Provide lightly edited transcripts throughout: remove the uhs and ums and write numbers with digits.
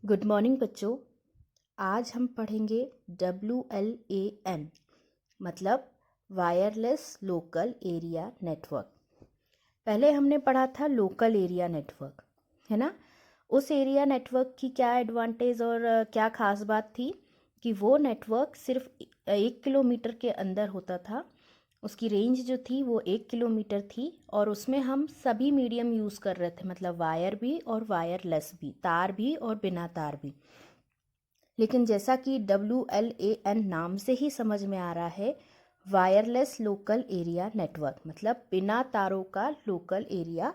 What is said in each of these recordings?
Good morning बच्चों। आज हम पढ़ेंगे WLAN मतलब वायरलेस लोकल एरिया नेटवर्क। पहले हमने पढ़ा था लोकल एरिया नेटवर्क, है ना। उस एरिया नेटवर्क की क्या एडवांटेज और क्या ख़ास बात थी कि वो नेटवर्क सिर्फ 1 किलोमीटर के अंदर होता था। उसकी रेंज जो थी वो 1 किलोमीटर थी और उसमें हम सभी मीडियम यूज़ कर रहे थे, मतलब वायर भी और वायरलेस भी, तार भी और बिना तार भी। लेकिन जैसा कि WLAN नाम से ही समझ में आ रहा है, वायरलेस लोकल एरिया नेटवर्क मतलब बिना तारों का लोकल एरिया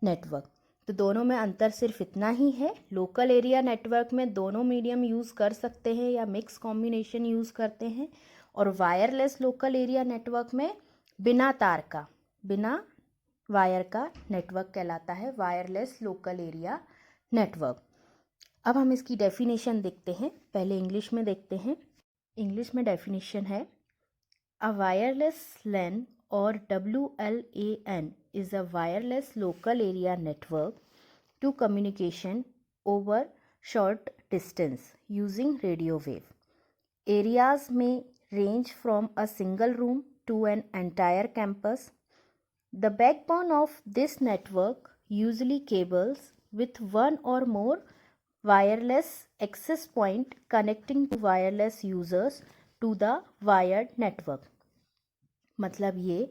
नेटवर्क। तो दोनों में अंतर सिर्फ इतना ही है, लोकल एरिया नेटवर्क में दोनों मीडियम यूज़ कर सकते हैं या मिक्स कॉम्बिनेशन यूज़ करते हैं, और वायरलेस लोकल एरिया नेटवर्क में बिना तार का, बिना वायर का नेटवर्क कहलाता है वायरलेस लोकल एरिया नेटवर्क। अब हम इसकी डेफिनेशन देखते हैं। पहले इंग्लिश में देखते हैं। इंग्लिश में डेफिनेशन है, अ वायरलेस लैन और WLAN is a wireless local area network to communication over short distance using radio wave. Areas may range from a single room to an entire campus. The backbone of this network usually cables with one or more wireless access point connecting to wireless users to the wired network। मतलब ये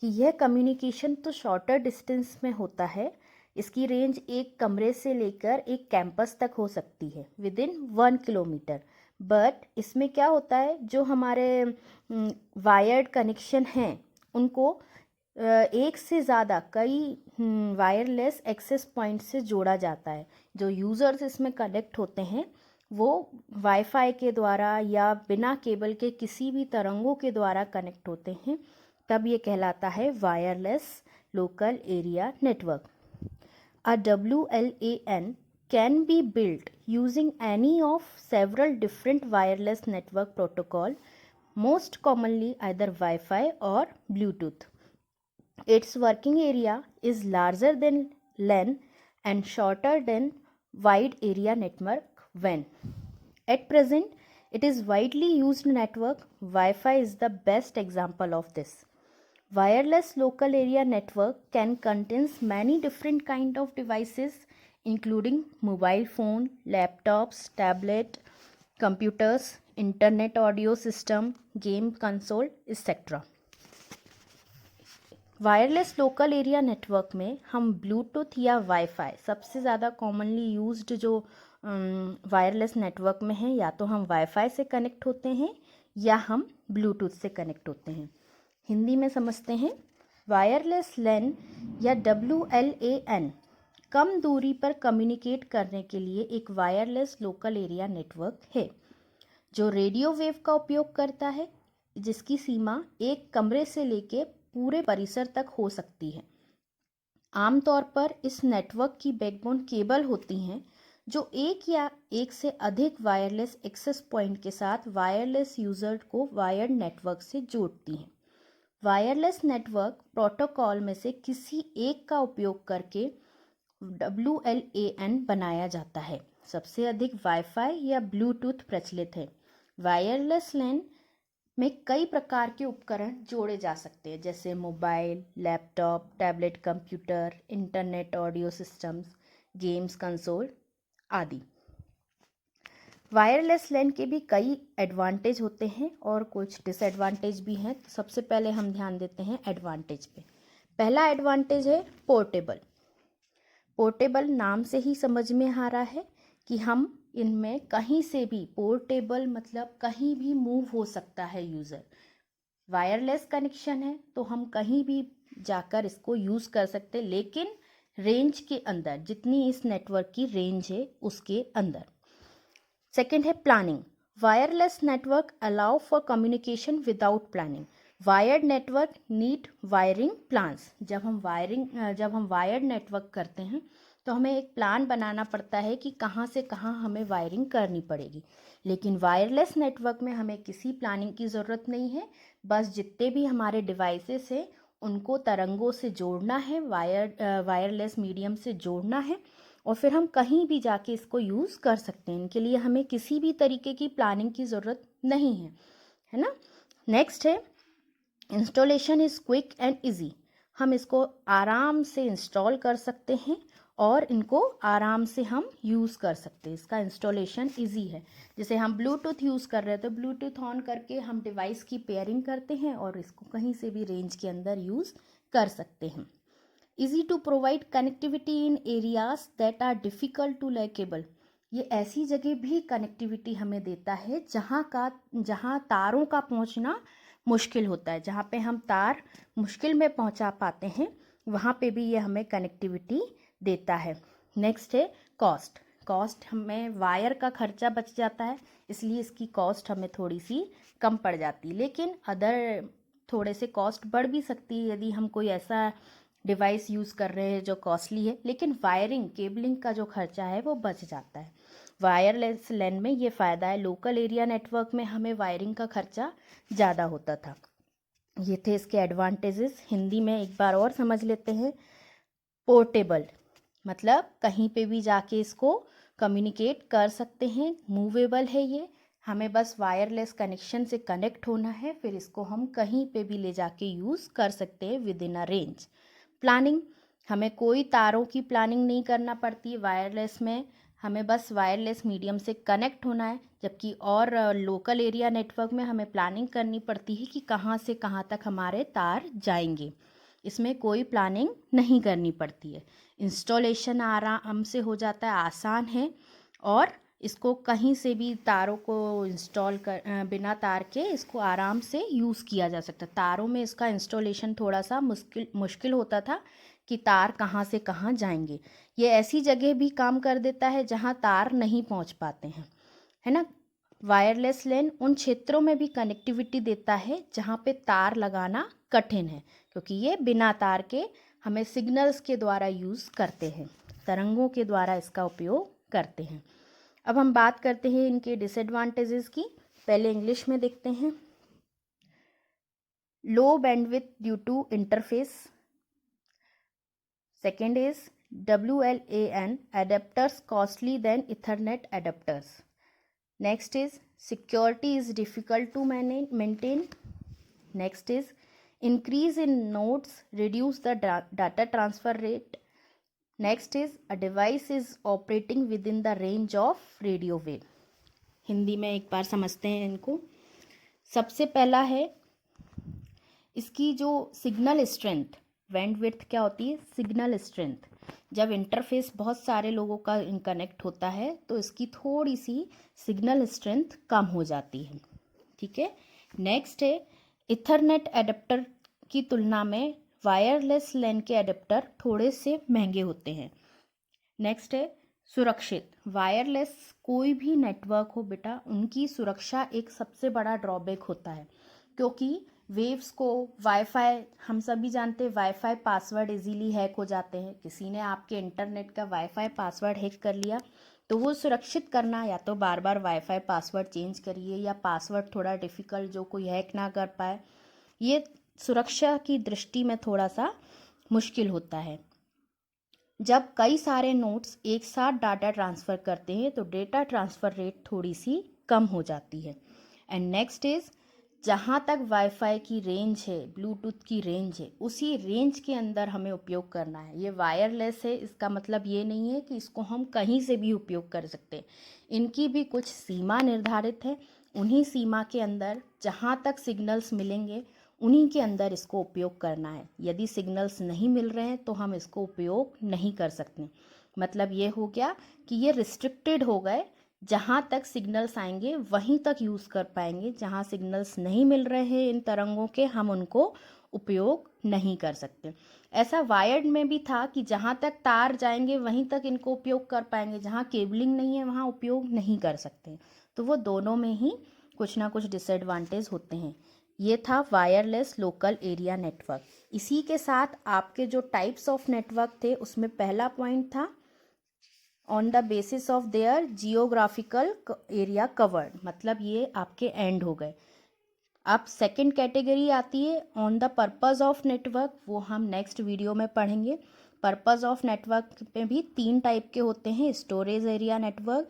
कि यह communication तो shorter distance में होता है। इसकी range एक कमरे से लेकर एक कैंपस तक हो सकती है विद इन 1 किलोमीटर। बट इसमें क्या होता है, जो हमारे वायर्ड कनेक्शन हैं उनको एक से ज़्यादा कई वायरलेस एक्सेस पॉइंट से जोड़ा जाता है। जो यूज़र्स इसमें कनेक्ट होते हैं वो वाईफाई के द्वारा या बिना केबल के किसी भी तरंगों के द्वारा कनेक्ट होते हैं, तब ये कहलाता है wireless local area network. A WLAN can be built using any of several different wireless network protocol, most commonly either Wi-Fi or Bluetooth. Its working area is larger than LAN and shorter than wide area network WAN. At present, it is widely used network. Wi-Fi is the best example of this. Wireless local area network can contains many different kind of devices including mobile phone, laptops, tablet, computers, internet audio system, game console, etc. Wireless local area network में हम Bluetooth या wifi, सबसे ज़्यादा commonly used जो wireless network में है, या तो हम वाईफाई से कनेक्ट होते हैं या हम ब्लूटूथ से कनेक्ट होते हैं। हिंदी में समझते हैं। वायरलेस लैन या WLAN कम दूरी पर कम्युनिकेट करने के लिए एक वायरलेस लोकल एरिया नेटवर्क है जो रेडियो वेव का उपयोग करता है, जिसकी सीमा एक कमरे से लेके पूरे परिसर तक हो सकती है। आमतौर पर इस नेटवर्क की बैकबोन केबल होती हैं जो एक या एक से अधिक वायरलेस एक्सेस पॉइंट के साथ वायरलेस यूजर को वायर्ड नेटवर्क से जोड़ती हैं। वायरलेस नेटवर्क प्रोटोकॉल में से किसी एक का उपयोग करके WLAN बनाया जाता है। सबसे अधिक वाईफाई या ब्लूटूथ प्रचलित है। वायरलेस लैन में कई प्रकार के उपकरण जोड़े जा सकते हैं, जैसे mobile, laptop, tablet, computer, internet audio systems, games console आदि। वायरलेस लैन के भी कई एडवांटेज होते हैं और कुछ डिसएडवांटेज भी हैं। तो सबसे पहले हम ध्यान देते हैं एडवांटेज पे। पहला एडवांटेज है पोर्टेबल। पोर्टेबल नाम से ही समझ में आ रहा है कि हम इनमें कहीं से भी, पोर्टेबल मतलब कहीं भी मूव हो सकता है यूज़र। वायरलेस कनेक्शन है तो हम कहीं भी जाकर इसको यूज़ कर सकते हैं, लेकिन रेंज के अंदर, जितनी इस नेटवर्क की रेंज है उसके अंदर। सेकेंड है planning. Wireless network allow for communication without planning. Wired network need wiring plans. जब हम वायर्ड नेटवर्क करते हैं तो हमें एक प्लान बनाना पड़ता है कि कहाँ से कहाँ हमें वायरिंग करनी पड़ेगी। लेकिन वायरलेस नेटवर्क में हमें किसी प्लानिंग की ज़रूरत नहीं है। बस जितने भी हमारे डिवाइसेस हैं उनको तरंगों से जोड़ना है, वायरलेस मीडियम से जोड़ना है, और फिर हम कहीं भी जाके इसको यूज़ कर सकते हैं। इनके लिए हमें किसी भी तरीके की प्लानिंग की ज़रूरत नहीं है ना। नेक्स्ट है installation is quick and easy. हम इसको आराम से इंस्टॉल कर सकते हैं और इनको आराम से हम यूज़ कर सकते हैं। इसका इंस्टॉलेशन इजी है। जैसे हम ब्लूटूथ यूज़ कर रहे हैं तो ब्लूटूथ ऑन करके हम डिवाइस की पेयरिंग करते हैं और इसको कहीं से भी रेंज के अंदर यूज़ कर सकते हैं। Easy to provide connectivity in areas that are difficult to cable. ये ऐसी जगह भी कनेक्टिविटी हमें देता है जहाँ तारों का पहुँचना मुश्किल होता है। जहाँ पे हम तार मुश्किल में पहुँचा पाते हैं वहाँ पे भी ये हमें कनेक्टिविटी देता है। नेक्स्ट है कॉस्ट हमें वायर का खर्चा बच जाता है, इसलिए इसकी कॉस्ट हमें थोड़ी सी कम पड़ जाती है। लेकिन अदर थोड़े से कॉस्ट बढ़ भी सकती है यदि हम कोई ऐसा डिवाइस यूज़ कर रहे हैं जो कॉस्टली है, लेकिन वायरिंग केबलिंग का जो खर्चा है वो बच जाता है। वायरलेस लैन में ये फ़ायदा है। लोकल एरिया नेटवर्क में हमें वायरिंग का खर्चा ज़्यादा होता था। ये थे इसके एडवांटेजेस। हिंदी में एक बार और समझ लेते हैं। पोर्टेबल मतलब कहीं पे भी जाके इसको कम्युनिकेट कर सकते हैं। मूवेबल है ये, हमें बस वायरलेस कनेक्शन से कनेक्ट होना है, फिर इसको हम कहीं पे भी ले जाके यूज़ कर सकते हैं with in a range. Planning, हमें कोई तारों की प्लानिंग नहीं करना पड़ती। वायरलेस में हमें बस वायरलेस मीडियम से कनेक्ट होना है, जबकि और लोकल एरिया नेटवर्क में हमें प्लानिंग करनी पड़ती है कि कहाँ से कहाँ तक हमारे तार जाएंगे। इसमें कोई प्लानिंग नहीं करनी पड़ती है। इंस्टॉलेशन आराम से हो जाता है, आसान है, और इसको कहीं से भी तारों को इंस्टॉल कर बिना तार के इसको आराम से यूज़ किया जा सकता है। तारों में इसका इंस्टॉलेशन थोड़ा सा मुश्किल होता था कि तार कहाँ से कहाँ जाएंगे। ये ऐसी जगह भी काम कर देता है जहाँ तार नहीं पहुँच पाते हैं, है ना। वायरलेस लैन उन क्षेत्रों में भी कनेक्टिविटी देता है जहाँ पे तार लगाना कठिन है, क्योंकि ये बिना तार के हमें सिग्नल्स के द्वारा यूज़ करते हैं, तरंगों के द्वारा इसका उपयोग करते हैं। अब हम बात करते हैं इनके डिसएडवांटेजेस की। पहले इंग्लिश में देखते हैं। Low bandwidth due to interface. Second is WLAN adapters costly than Ethernet adapters. Next is security is difficult to maintain. Next is increase in nodes reduce the data transfer rate. Next is a device is operating within the range of radio wave. Hindi में एक बार समझते हैं इनको। सबसे पहला है इसकी जो सिग्नल स्ट्रेंथ। बैंडविड्थ क्या होती है? Signal strength. जब इंटरफेस बहुत सारे लोगों का कनेक्ट होता है तो इसकी थोड़ी सी सिग्नल स्ट्रेंथ कम हो जाती है, ठीक है। नेक्स्ट है इथरनेट एडेप्टर की तुलना में वायरलेस लैन के एडेप्टर थोड़े से महंगे होते हैं। नेक्स्ट है सुरक्षित। वायरलेस कोई भी नेटवर्क हो बेटा, उनकी सुरक्षा एक सबसे बड़ा ड्रॉबैक होता है, क्योंकि वेव्स को वाईफाई, हम सभी जानते हैं वाईफाई पासवर्ड इजीली हैक हो जाते हैं। किसी ने आपके इंटरनेट का वाईफाई पासवर्ड हैक कर लिया तो वो सुरक्षित करना, या तो बार बार वाईफाई पासवर्ड चेंज करिए, या पासवर्ड थोड़ा डिफ़िकल्ट जो कोई हैक ना कर पाए, ये सुरक्षा की दृष्टि में थोड़ा सा मुश्किल होता है। जब कई सारे नोड्स एक साथ डाटा ट्रांसफ़र करते हैं तो डेटा ट्रांसफ़र रेट थोड़ी सी कम हो जाती है। एंड नेक्स्ट इज़ जहाँ तक वाईफाई की रेंज है, ब्लूटूथ की रेंज है, उसी रेंज के अंदर हमें उपयोग करना है। ये वायरलेस है, इसका मतलब ये नहीं है कि इसको हम कहीं से भी उपयोग कर सकते। इनकी भी कुछ सीमा निर्धारित है। उन्हीं सीमा के अंदर जहाँ तक सिग्नल्स मिलेंगे उन्हीं के अंदर इसको उपयोग करना है। यदि सिग्नल्स नहीं मिल रहे हैं तो हम इसको उपयोग नहीं कर सकते। मतलब ये हो गया कि ये रिस्ट्रिक्टेड हो गए। जहाँ तक सिग्नल्स आएंगे वहीं तक यूज़ कर पाएंगे, जहाँ सिग्नल्स नहीं मिल रहे हैं इन तरंगों के, हम उनको उपयोग नहीं कर सकते। ऐसा वायर्ड में भी था कि जहाँ तक तार जाएंगे वहीं तक इनको उपयोग कर पाएंगे, जहाँ केबलिंग नहीं है वहाँ उपयोग नहीं कर सकते। तो वो दोनों में ही कुछ ना कुछ डिसएडवांटेज होते हैं। ये था वायरलेस लोकल एरिया नेटवर्क। इसी के साथ आपके जो टाइप्स ऑफ नेटवर्क थे उसमें पहला पॉइंट था on the basis of their geographical area covered, मतलब ये आपके एंड हो गए। अब सेकंड कैटेगरी आती है on the purpose of network, वो हम नेक्स्ट वीडियो में पढ़ेंगे। पर्पस ऑफ नेटवर्क में भी 3 टाइप के होते हैं, storage area network,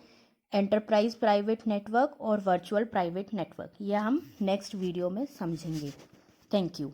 enterprise private network और वर्चुअल प्राइवेट नेटवर्क। यह हम नेक्स्ट वीडियो में समझेंगे। Thank you.